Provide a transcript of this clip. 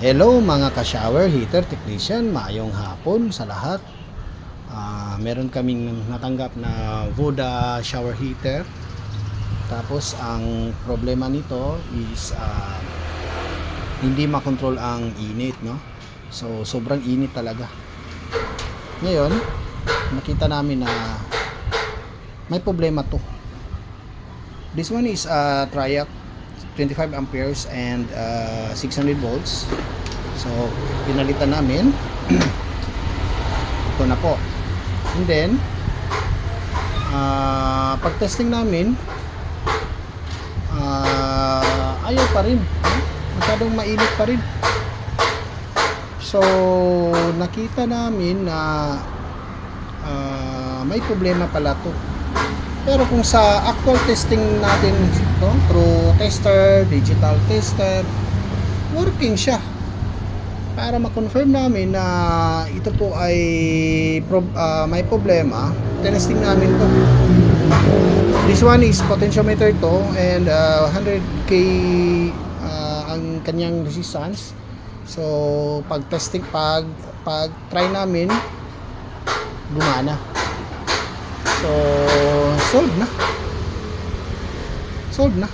Hello mga ka-shower heater technician, maayong hapon sa lahat. Meron kaming natanggap na Voda shower heater. Tapos ang problema nito is hindi makontrol ang init, no? So sobrang init talaga. Ngayon, nakita namin na may problema to. This one is Triac 25 amperes and 600 volts. So pinalitan namin. Ito na po. And then pag testing namin, ayaw pa rin, masyadong mainit pa rin. So nakita namin na may problema pala to. Pero kung sa actual testing natin ito, through tester, digital tester, working siya. Para ma-confirm namin na ito po ay may problema, testing namin to. This one is potentiometer to, and 100k ang kanyang resistance. So pag testing, pag try namin, gumana. So solve na.